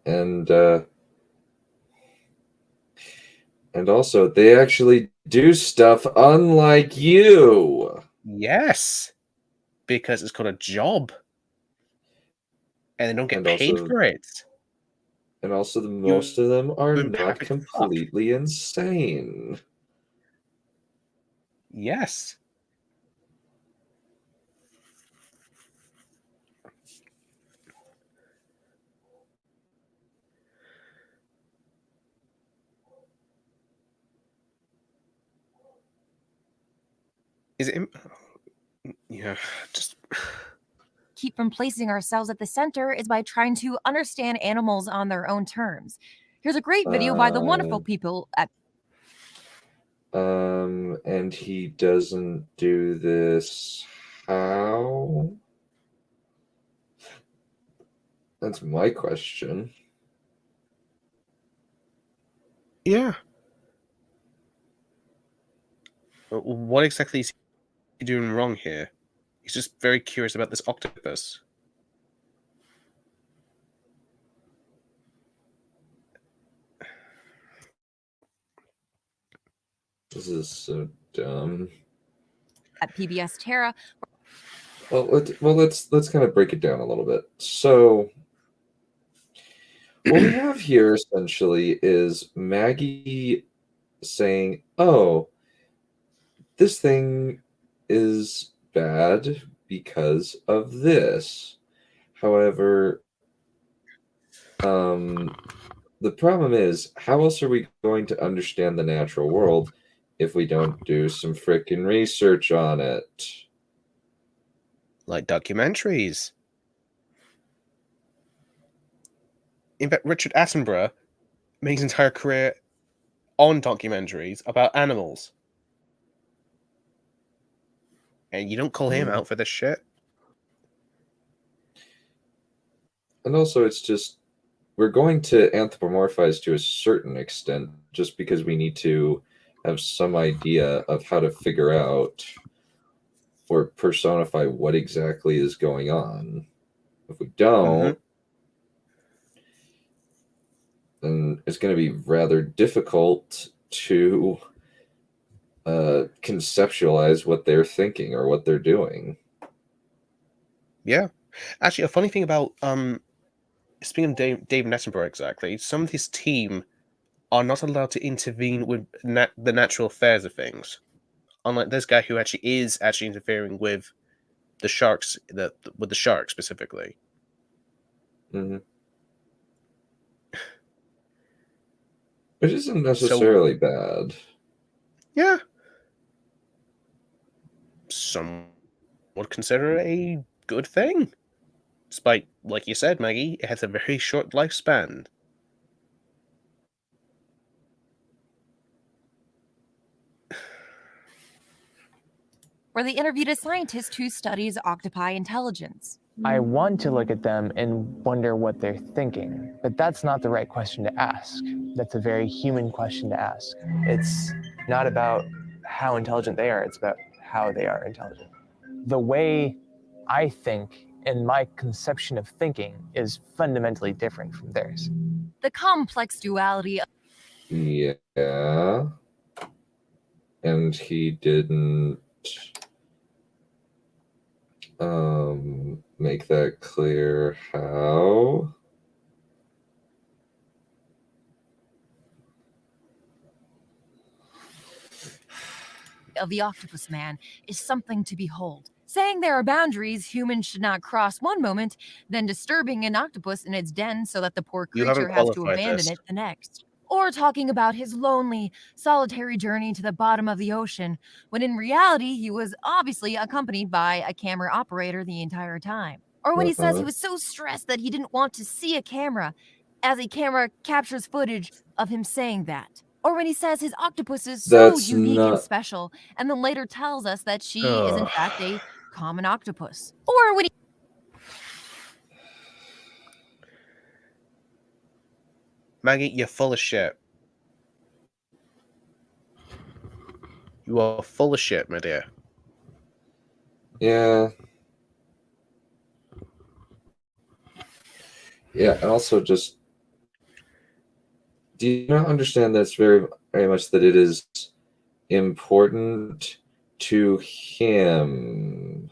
And also, they actually do stuff unlike you. Yes, because it's called a job. And they don't get paid for it. And also, most of them are not completely insane. Yes. Is it? Yeah, just keep from placing ourselves at the center is by trying to understand animals on their own terms. Here's a great video by the wonderful people at and he doesn't do this how? That's my question. Yeah. What exactly is he doing wrong here? He's just very curious about this octopus. This is so dumb. At PBS Terra. Well, let's kind of break it down a little bit. So, what we have here essentially is Maggie saying, "Oh, this thing is bad because of this." However, the problem is, how else are we going to understand the natural world if we don't do some frickin' research on it? Like documentaries. In fact, Richard Attenborough made his entire career on documentaries about animals. And you don't call him out for this shit. And also, it's just, we're going to anthropomorphize to a certain extent just because we need to have some idea of how to figure out or personify what exactly is going on. If we don't, then it's going to be rather difficult to conceptualize what they're thinking or what they're doing. Yeah. Actually, a funny thing about speaking of David Attenborough, exactly, some of his team are not allowed to intervene with the natural affairs of things. Unlike this guy who actually is interfering with the sharks, with the shark specifically. Which isn't necessarily bad. Yeah. Some would consider it a good thing. Despite, like you said, Maggie, it has a very short lifespan. Where they interviewed a scientist who studies octopi intelligence. I want to look at them and wonder what they're thinking, but that's not the right question to ask. That's a very human question to ask. It's not about how intelligent they are, it's about how they are intelligent. The way I think and my conception of thinking is fundamentally different from theirs. The complex duality of Yeah. And he didn't make that clear how. of the octopus man is something to behold. Saying there are boundaries humans should not cross one moment, then disturbing an octopus in its den so that the poor You haven't creature has to qualified abandon this. it the next. Or talking about his lonely, solitary journey to the bottom of the ocean, when in reality he was obviously accompanied by a camera operator the entire time. Or when he says he was so stressed that he didn't want to see a camera, as a camera captures footage of him saying that. Or when he says his octopus is so That's unique and not- special, and then later tells us that she is in fact a common octopus. Or when he Maggie, you're full of shit. You are full of shit, my dear. Yeah. Yeah, and also just, do you not understand that's very, very much that it is important to him?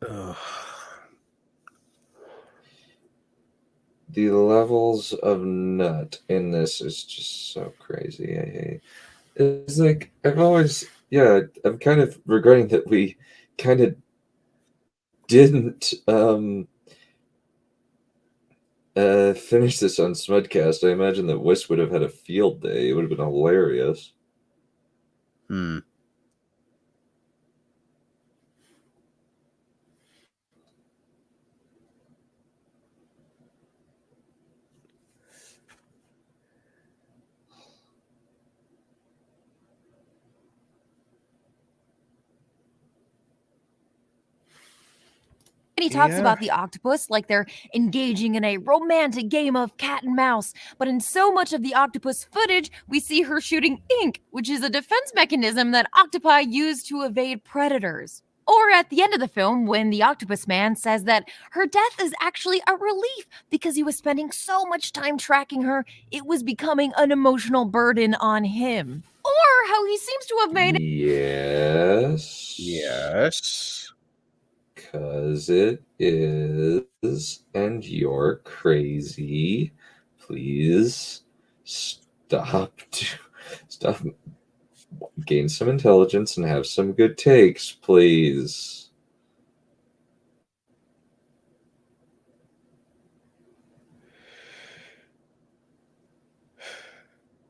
Ugh. The levels of nut in this is just so crazy. I hate. It's like I'm kind of regretting that we kind of didn't finish this on Smudcast. I imagine that Whis would have had a field day. It would have been hilarious. he talks Yeah. about the octopus like they're engaging in a romantic game of cat and mouse, but in so much of the octopus footage, we see her shooting ink, which is a defense mechanism that octopi use to evade predators. Or at the end of the film, when the octopus man says that her death is actually a relief because he was spending so much time tracking her, it was becoming an emotional burden on him. Or how he seems to have made Yes. Yes. Because it is, and you're crazy. Please stop. Stop. Gain some intelligence and have some good takes, please.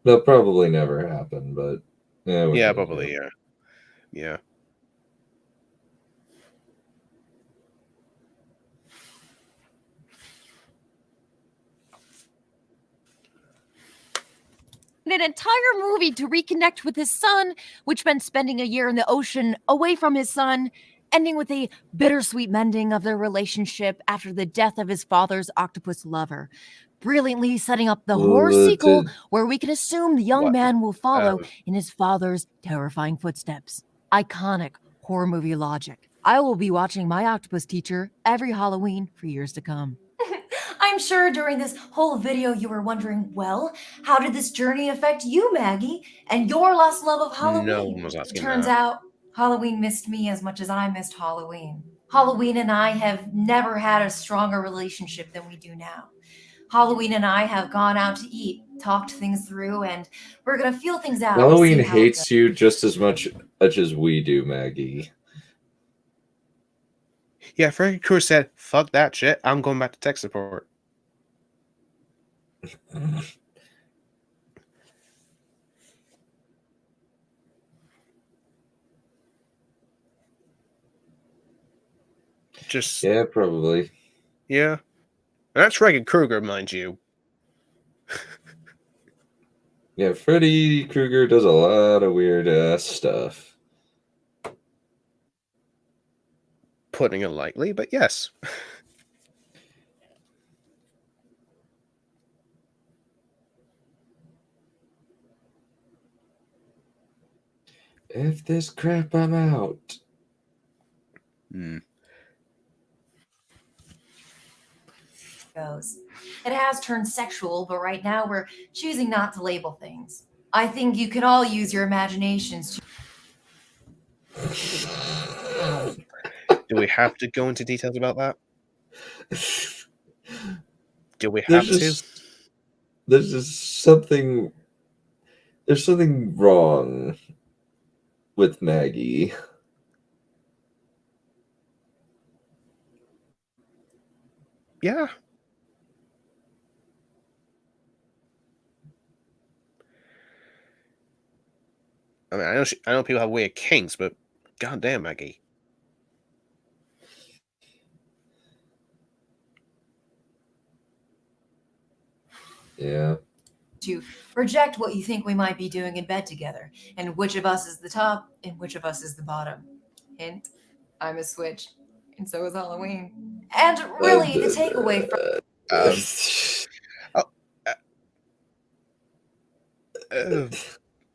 That'll probably never happen, but Yeah, probably, yeah. Yeah. an entire movie to reconnect with his son, which meant spending a year in the ocean away from his son, ending with a bittersweet mending of their relationship after the death of his father's octopus lover. Brilliantly setting up the horror sequel where we can assume the young man will follow in his father's terrifying footsteps. Iconic horror movie logic. I will be watching my octopus teacher every Halloween for years to come. I'm sure during this whole video you were wondering, well, how did this journey affect you, Maggie, and your lost love of Halloween? No one was asking Turns that. out Halloween missed me as much as I missed Halloween. Halloween and I have never had a stronger relationship than we do now. Halloween and I have gone out to eat, talked things through, and we're going to feel things out. Halloween hates you just as much as we do, Maggie. Yeah, Frankie Cruz said, fuck that shit. I'm going back to tech support. Just yeah, probably. Yeah. And that's Reagan Kruger, mind you. Yeah, Freddy Krueger does a lot of weird ass stuff. Putting it lightly, but yes. If this crap, I'm out. Goes. It has turned sexual, but right now we're choosing not to label things. I think you can all use your imaginations Do we have to go into details about that? Do we have There's to? just there's just something there's something wrong with Maggie. Yeah. I mean, I know people have weird kinks, but goddamn, Maggie. Yeah. To project what you think we might be doing in bed together, and which of us is the top and which of us is the bottom. Hint, I'm a switch, and so is Halloween. And really, the takeaway from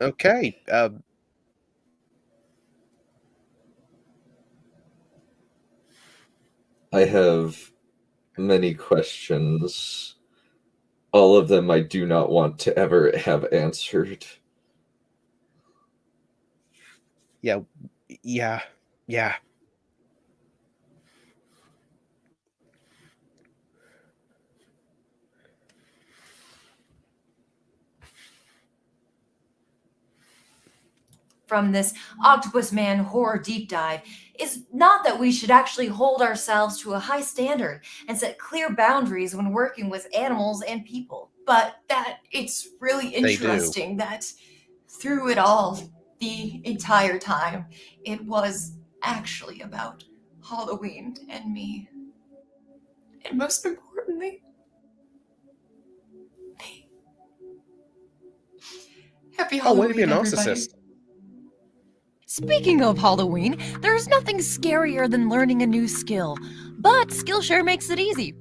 Okay. I have many questions. All of them I do not want to ever have answered. Yeah. from this Octopus Man horror deep dive is not that we should actually hold ourselves to a high standard and set clear boundaries when working with animals and people, but that it's really interesting that through it all, the entire time, it was actually about Halloween and me. And most importantly, me. Happy Halloween, way to be a everybody. narcissist. Speaking of Halloween, there's nothing scarier than learning a new skill, but Skillshare makes it easy.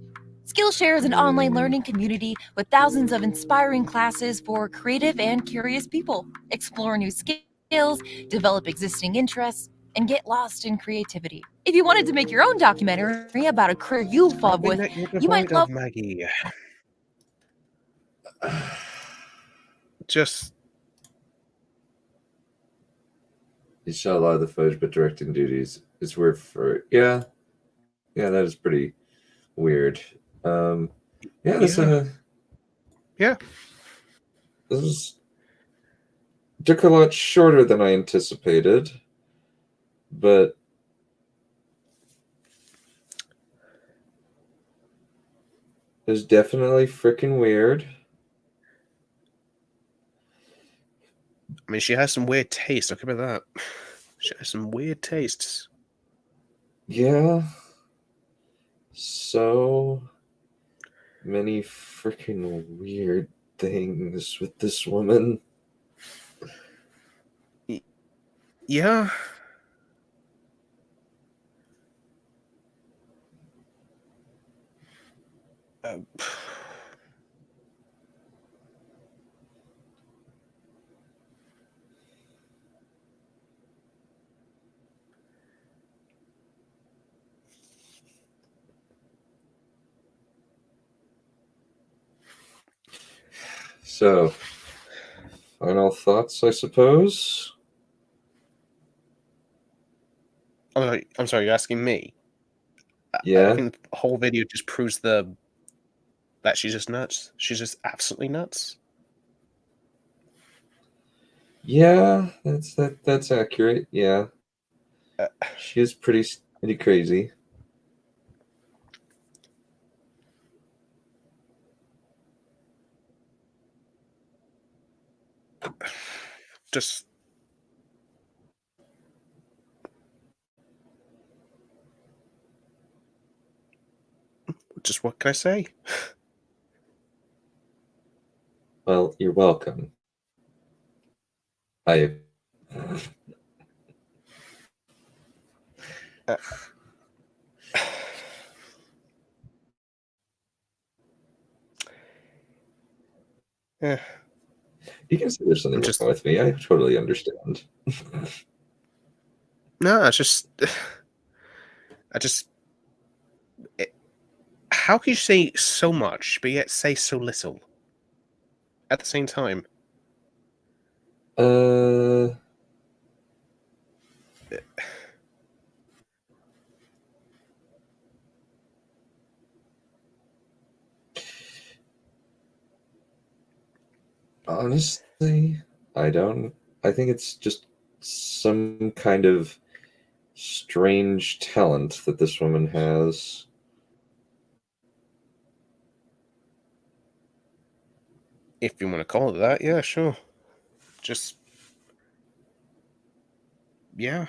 Skillshare is an online learning community with thousands of inspiring classes for creative and curious people. Explore new skills, develop existing interests, and get lost in creativity. If you wanted to make your own documentary about a career you fall with, you might love Maggie. Just You saw a lot of the footage, but directing duties is weird for that is pretty weird. This took a lot shorter than I anticipated, but it was definitely freaking weird. I mean, she has some weird taste. I'll give her that. She has some weird tastes. Yeah. So many freaking weird things with this woman. Yeah. So, final thoughts, I suppose? I'm sorry, you're asking me? Yeah. I think the whole video just proves that she's just nuts. She's just absolutely nuts. Yeah, that's accurate. Yeah. She is pretty crazy. Just what can I say? Well, you're welcome. I Yeah. You can say there's something wrong with me. I totally understand. No, how can you say so much but yet say so little at the same time? Honestly, I don't. I think it's just some kind of strange talent that this woman has. If you want to call it that, yeah, sure. Just, yeah.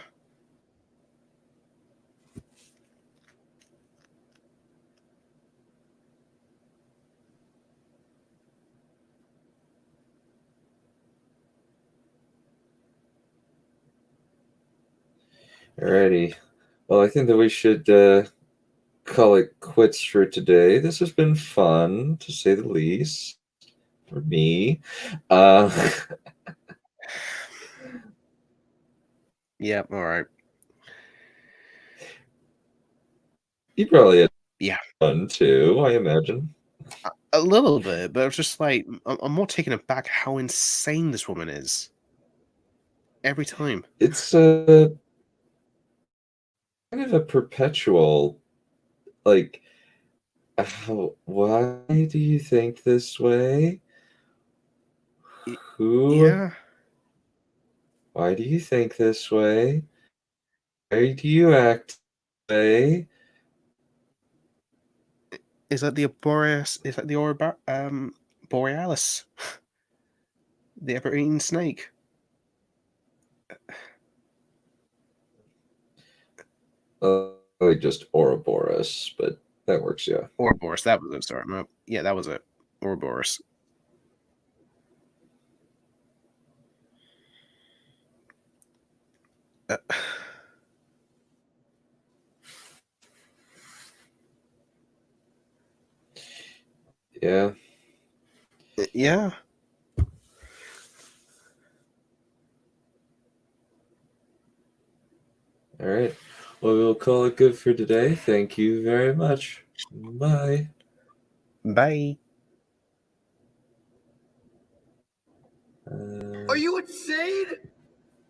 Alrighty. Well, I think that we should call it quits for today. This has been fun, to say the least, for me. Yeah, all right. You probably had Yeah. fun too, I imagine. A little bit, but it's just like, I'm more taken aback how insane this woman is. Every time. It's kind of a perpetual, like, why do you think this way? Who? Yeah. Why do you think this way? Why do you act this way? Is that the Boreas? Is that the Borealis? The ever-eating snake? Just Ouroboros, but that works, yeah. Ouroboros, that was it. Sorry, yeah, that was it. Ouroboros. Yeah. Yeah. All right. Well, we'll call it good for today. Thank you very much. Bye. Bye. Are you insane?